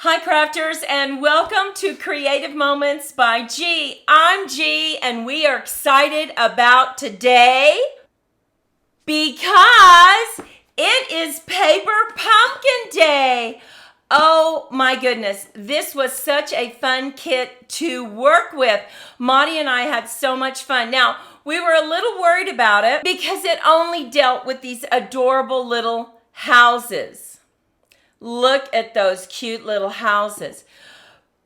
Hi crafters, and welcome to Creative Moments by G. I'm G, and we are excited about today because it is Paper Pumpkin Day. Oh my goodness, this was such a fun kit to work with. Maudie and I had so much fun. Now, we were a little worried about it because it only dealt with these adorable little houses. Look at those cute little houses.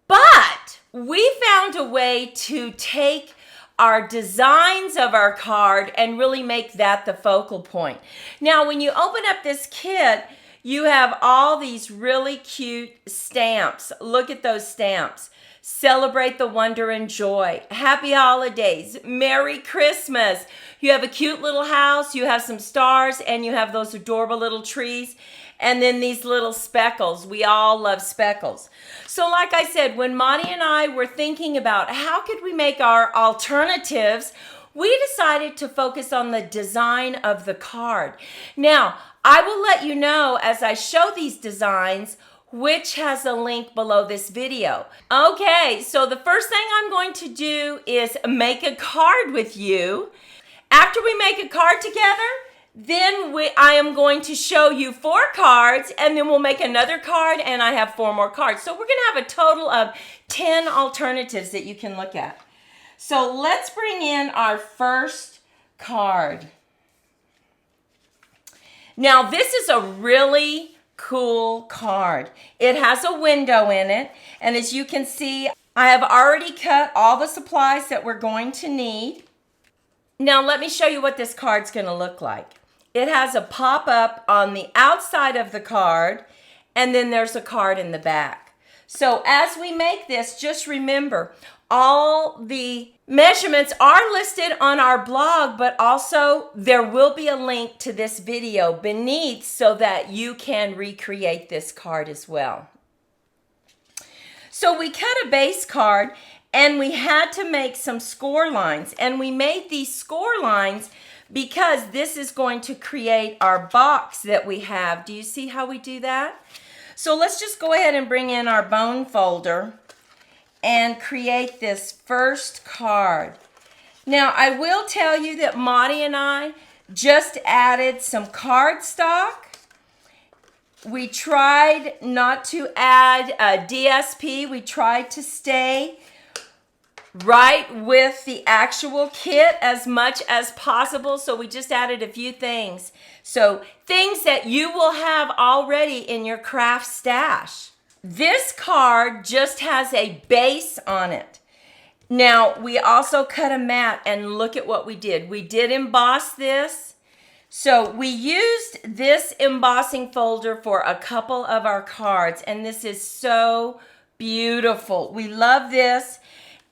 But we found a way to take our designs of our card and really make that the focal point. Now, when you open up this kit, you have all these really cute stamps. Look at those stamps. Celebrate the wonder and joy. Happy holidays. Merry Christmas. You have a cute little house, you have some stars, and you have those adorable little trees. And then these little speckles. We all love speckles. So like I said, when Maudie and I were thinking about how could we make our alternatives, we decided to focus on the design of the card. Now, I will let you know as I show these designs which has a link below this video. Okay, so the first thing I'm going to do is make a card with you. After we make a card together, then I am going to show you 4 cards, and then we'll make another card, and I have 4 more cards. So we're going to have a total of 10 alternatives that you can look at. So let's bring in our first card. Now this is a really cool card. It has a window in it, and as you can see, I have already cut all the supplies that we're going to need. Now let me show you what this card's going to look like. It has a pop-up on the outside of the card, and then there's a card in the back. So as we make this, just remember, all the measurements are listed on our blog, but also there will be a link to this video beneath so that you can recreate this card as well. So we cut a base card, and we had to make some score lines, and we made these score lines because this is going to create our box that we have. Do you see how we do that? So let's just go ahead and bring in our bone folder and create this first card. Now, I will tell you that Maudie and I just added some cardstock. We tried not to add a DSP. We tried to stay right with the actual kit as much as possible, so we just added a few things. So things that you will have already in your craft stash. This card just has a base on it. Now we also cut a mat, and look at what we did. We did emboss this. So we used this embossing folder for a couple of our cards, and this is so beautiful. We love this.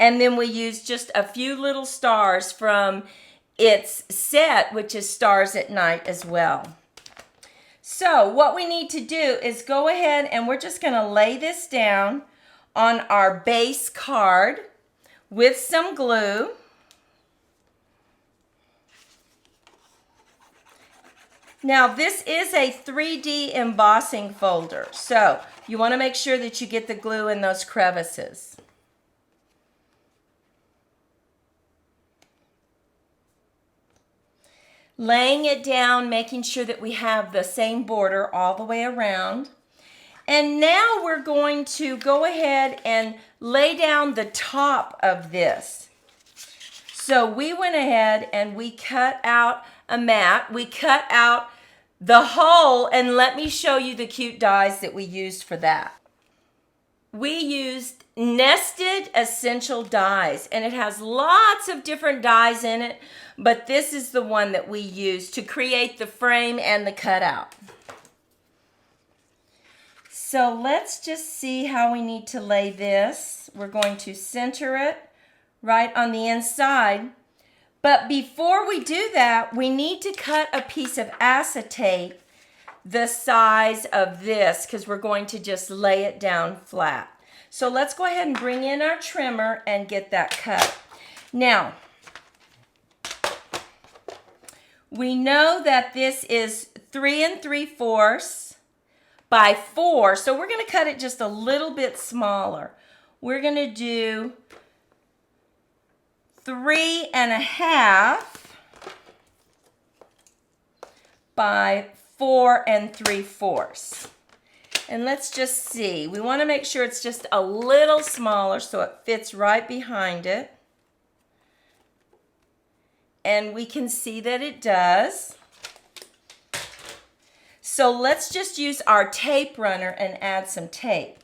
And then we used just a few little stars from its set, which is Stars at Night as well. So what we need to do is go ahead and we're just going to lay this down on our base card with some glue. Now this is a 3D embossing folder, so you want to make sure that you get the glue in those crevices. Laying it down, making sure that we have the same border all the way around. And now we're going to go ahead and lay down the top of this. So we went ahead and we cut out a mat. We cut out the hole, and let me show you the cute dies that we used for that. We used nested essential dies, and it has lots of different dies in it, but this is the one that we used to create the frame and the cutout. So let's just see how we need to lay this. We're going to center it right on the inside, but before we do that, we need to cut a piece of acetate the size of this because we're going to just lay it down flat. So let's go ahead and bring in our trimmer and get that cut. Now, we know that this is 3 3/4 by 4. So we're going to cut it just a little bit smaller. We're going to do 3.5 by 4 3/4. And let's just see. We want to make sure it's just a little smaller so it fits right behind it. And we can see that it does. So let's just use our tape runner and add some tape.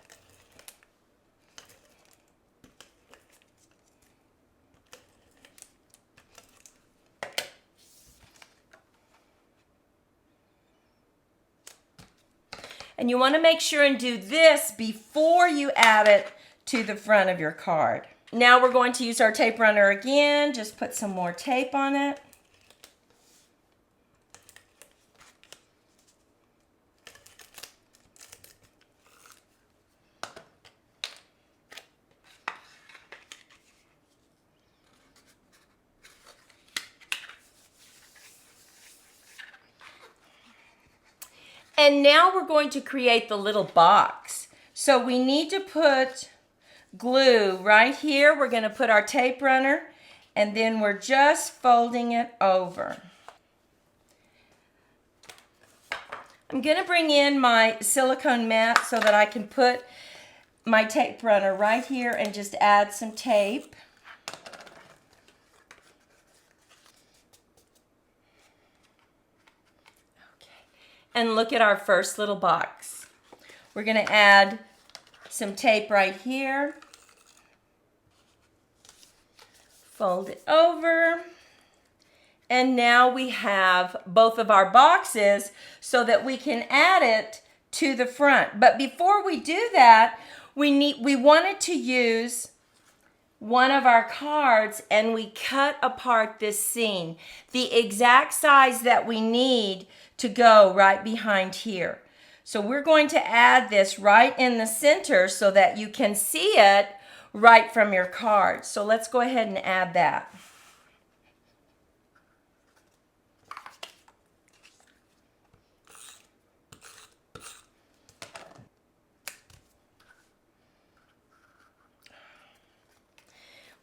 And you want to make sure and do this before you add it to the front of your card. Now we're going to use our tape runner again. Just put some more tape on it. And now we're going to create the little box. So we need to put glue right here. We're going to put our tape runner, and then we're just folding it over. I'm going to bring in my silicone mat so that I can put my tape runner right here and just add some tape. And look at our first little box. We're going to add some tape right here. Fold it over. And now we have both of our boxes so that we can add it to the front. But before we do that, we wanted to use one of our cards, and we cut apart this seam, the exact size that we need to go right behind here. So we're going to add this right in the center so that you can see it right from your card. So let's go ahead and add that.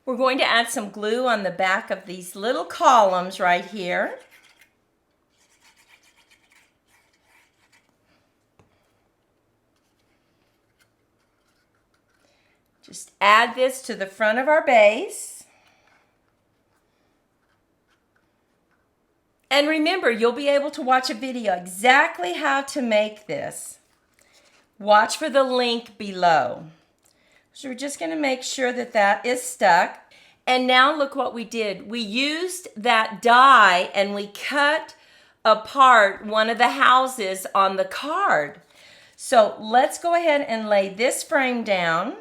We're going to add some glue on the back of these little columns right here. Just add this to the front of our base. And remember, you'll be able to watch a video exactly how to make this. Watch for the link below. So we're just going to make sure that that is stuck. And now look what we did. We used that die and we cut apart one of the houses on the card. So let's go ahead and lay this frame down.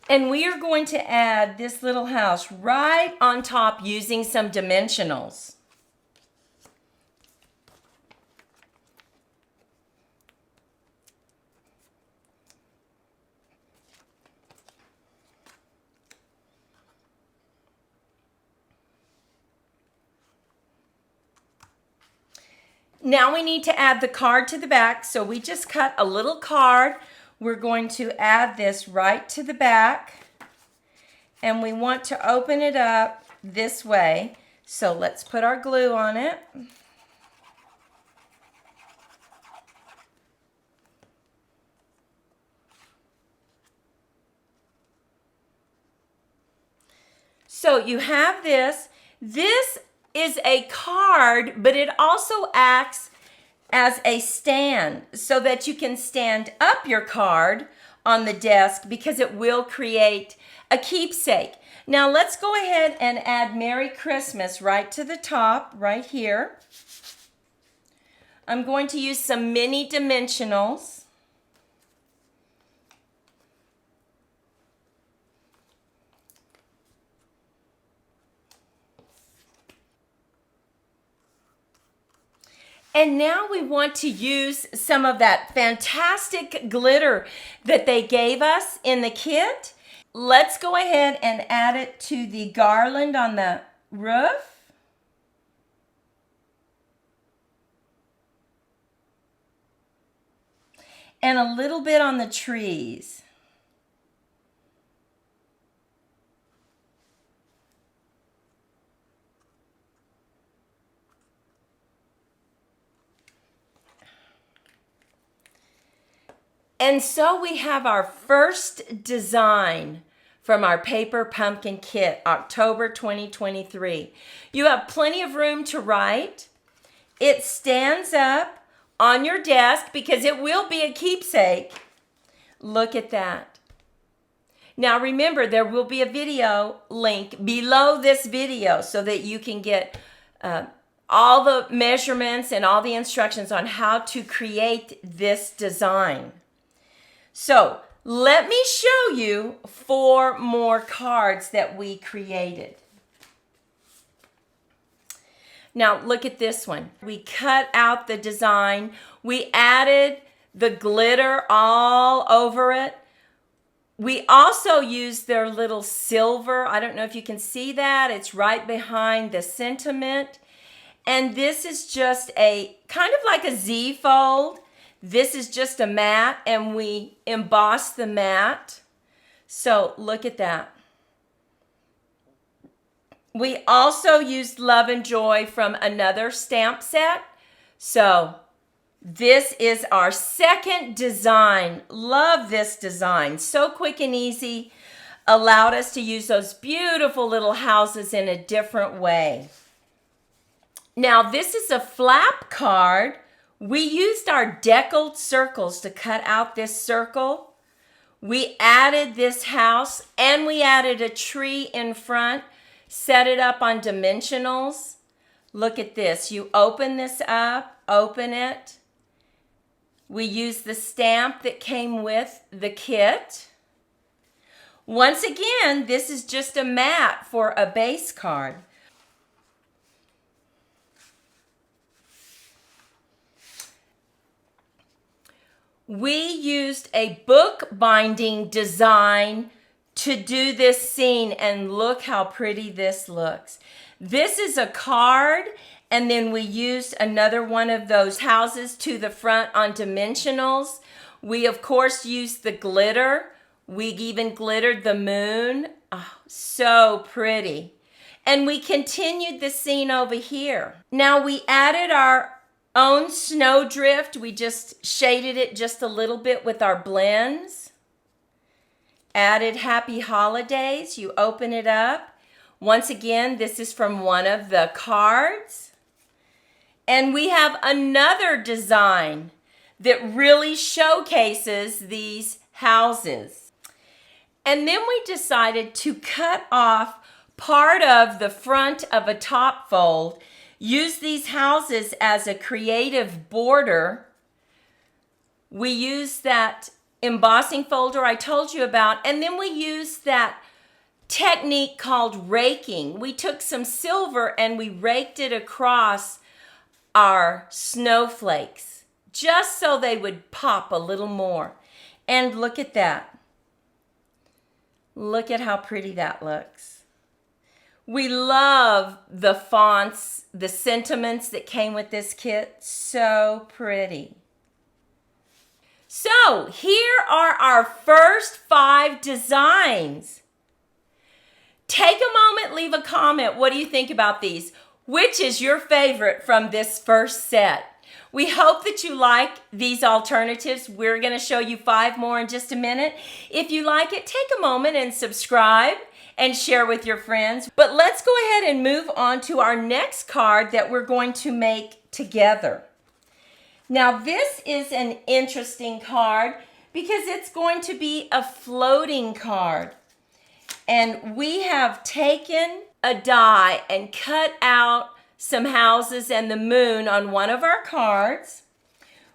And we are going to add this little house right on top using some dimensionals. Now we need to add the card to the back, so we just cut a little card. We're going to add this right to the back, and we want to open it up this way. So let's put our glue on it. So you have this. This is a card, but it also acts as a stand so that you can stand up your card on the desk because it will create a keepsake. Now let's go ahead and add Merry Christmas right to the top, right here. I'm going to use some mini dimensionals. And now we want to use some of that fantastic glitter that they gave us in the kit. Let's go ahead and add it to the garland on the roof. And a little bit on the trees. And so we have our first design from our paper pumpkin kit, October 2023. You have plenty of room to write. It stands up on your desk because it will be a keepsake. Look at that. Now remember, there will be a video link below this video so that you can get all the measurements and all the instructions on how to create this design. So let me show you 4 more cards that we created. Now look at this one. We cut out the design. We added the glitter all over it. We also used their little silver. I don't know if you can see that. It's right behind the sentiment. And this is just a kind of like a Z fold. This is just a mat, and we embossed the mat. So look at that. We also used Love and Joy from another stamp set. So this is our second design. Love this design. So quick and easy. Allowed us to use those beautiful little houses in a different way. Now this is a flap card. We used our deckled circles to cut out this circle. We added this house and we added a tree in front, set it up on dimensionals. Look at this. You open this up, open it. We used the stamp that came with the kit. Once again, this is just a mat for a base card. We used a book binding design to do this scene, and look how pretty this looks. This is a card, and then we used another one of those houses to the front on dimensionals. We of course used the glitter. We even glittered the moon. Oh, so pretty. And we continued the scene over here. Now we added our own snowdrift. We just shaded it just a little bit with our blends. Added Happy Holidays. You open it up. Once again, this is from one of the cards. And we have another design that really showcases these houses. And then we decided to cut off part of the front of a top fold. Use these houses as a creative border. We used that embossing folder I told you about, and then we used that technique called raking. We took some silver and we raked it across our snowflakes just so they would pop a little more. And look at that. Look at how pretty that looks. We love the fonts, the sentiments that came with this kit. So pretty. So here are our first 5 designs. Take a moment, leave a comment. What do you think about these? Which is your favorite from this first set? We hope that you like these alternatives. We're going to show you 5 more in just a minute. If you like it, take a moment and subscribe and share with your friends. But let's go ahead and move on to our next card that we're going to make together. Now this is an interesting card because it's going to be a floating card. And we have taken a die and cut out some houses and the moon on one of our cards.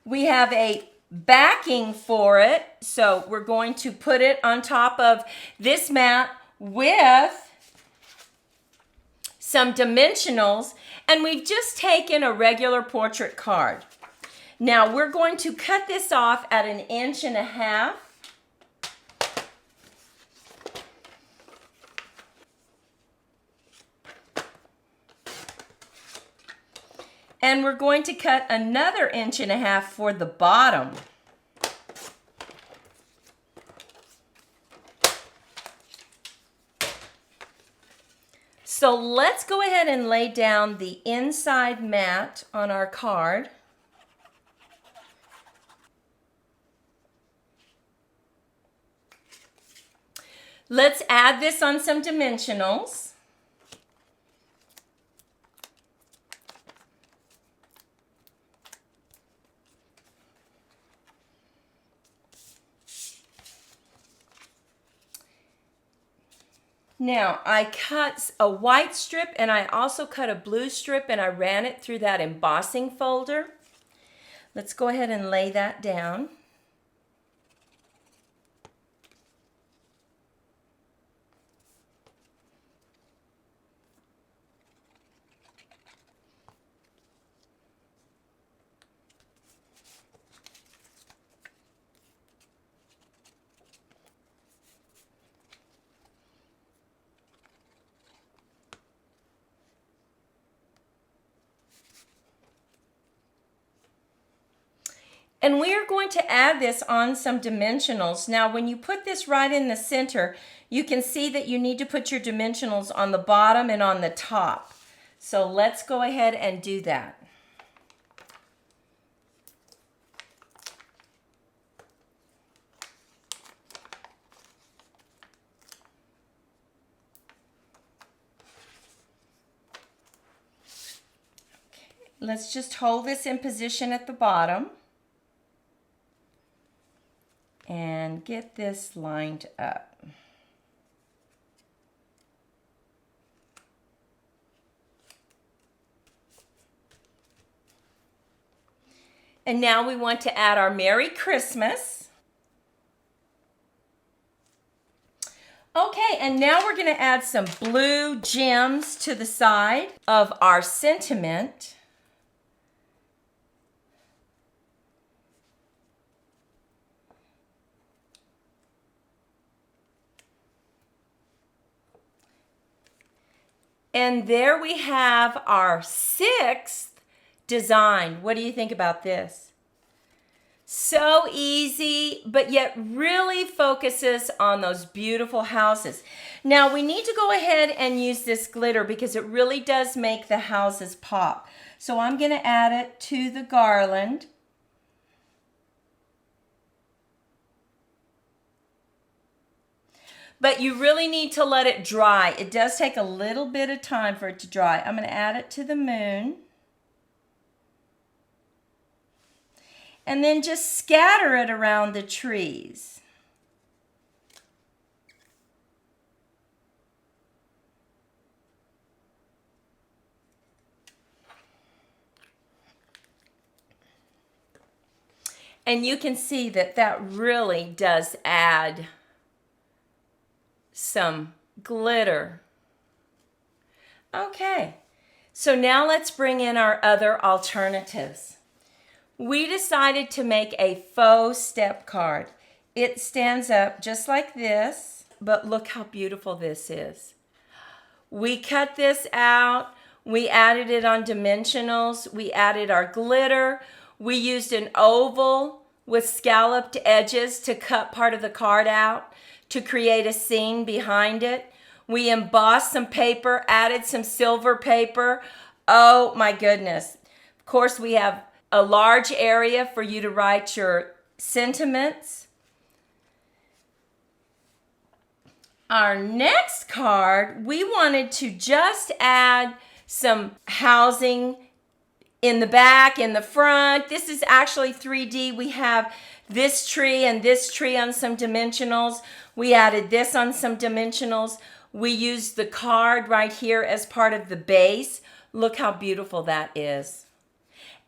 We have a backing for it, so we're going to put it on top of this mat with some dimensionals, and we've just taken a regular portrait card. Now we're going to cut this off at 1.5 inches. And we're going to cut another 1.5 inches for the bottom. So let's go ahead and lay down the inside mat on our card. Let's add this on some dimensionals. Now, I cut a white strip and I also cut a blue strip and I ran it through that embossing folder. Let's go ahead and lay that down. And we are going to add this on some dimensionals. Now, when you put this right in the center, you can see that you need to put your dimensionals on the bottom and on the top. So let's go ahead and do that. Okay, let's just hold this in position at the bottom. And get this lined up. And now we want to add our Merry Christmas. Okay, and now we're going to add some blue gems to the side of our sentiment. And there we have our 6th design. What do you think about this? So easy, but yet really focuses on those beautiful houses. Now we need to go ahead and use this glitter because it really does make the houses pop. So I'm going to add it to the garland. But you really need to let it dry. It does take a little bit of time for it to dry. I'm going to add it to the moon. And then just scatter it around the trees. And you can see that that really does add some glitter. Okay, so now let's bring in our other alternatives. We decided to make a faux step card. It stands up just like this, but look how beautiful this is. We cut this out, we added it on dimensionals, we added our glitter, we used an oval with scalloped edges to cut part of the card out to create a scene behind it. We embossed some paper, added some silver paper. Oh my goodness. Of course, we have a large area for you to write your sentiments. Our next card, we wanted to just add some housing in the back, in the front. This is actually 3D. We have this tree and this tree on some dimensionals. We added this on some dimensionals. We used the card right here as part of the base. Look how beautiful that is.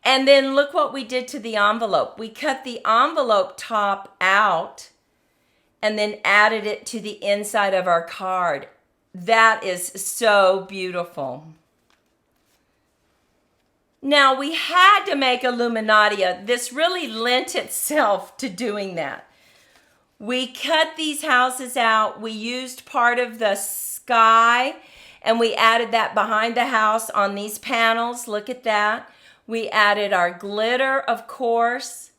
And then look what we did to the envelope. We cut the envelope top out and then added it to the inside of our card. That is so beautiful. Now, we had to make a luminaria. This really lent itself to doing that. We cut these houses out. We used part of the sky, and we added that behind the house on these panels. Look at that. We added our glitter, of course.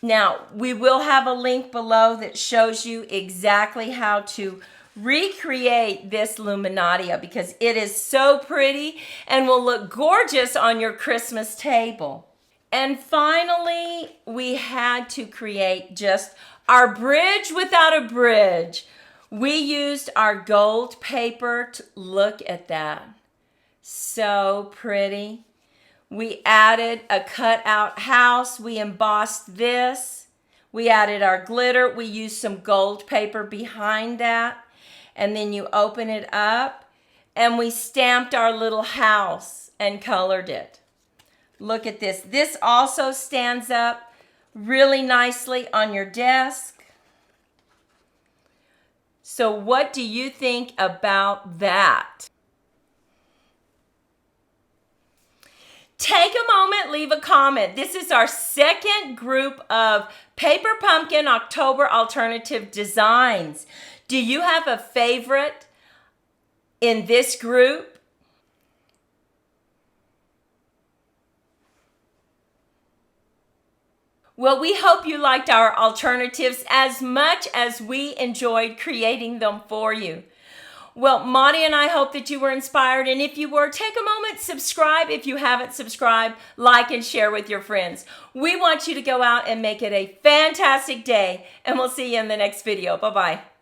Now, we will have a link below that shows you exactly how to recreate this luminaria because it is so pretty and will look gorgeous on your Christmas table. And finally, we had to create just our bridge without a bridge. We used our gold paper. Look at that. So pretty. We added a cutout house. We embossed this. We added our glitter. We used some gold paper behind that. And then you open it up. And we stamped our little house and colored it. Look at this. This also stands up really nicely on your desk. So what do you think about that? Take a moment, leave a comment. This is our second group of Paper Pumpkin October Alternative Designs. Do you have a favorite in this group? Well, we hope you liked our alternatives as much as we enjoyed creating them for you. Well, Monty and I hope that you were inspired, and if you were, take a moment, subscribe if you haven't subscribed, like and share with your friends. We want you to go out and make it a fantastic day, and we'll see you in the next video. Bye-bye.